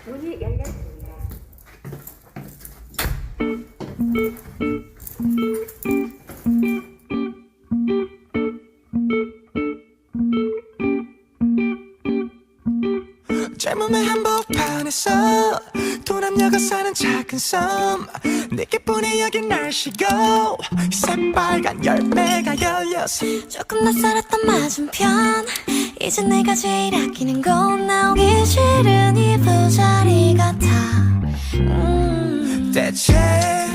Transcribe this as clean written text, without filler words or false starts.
문이 열렸습니다. 젊음의 한복판에서 두 남녀가 사는 작은 섬 느낌뿐이 여긴 날씨고 새빨간 열매가 열렸어. 조금 낯설었던 맞은편 이제 내가 제일 아끼는 건 나오기 싫은 이 부자리 같아. 대체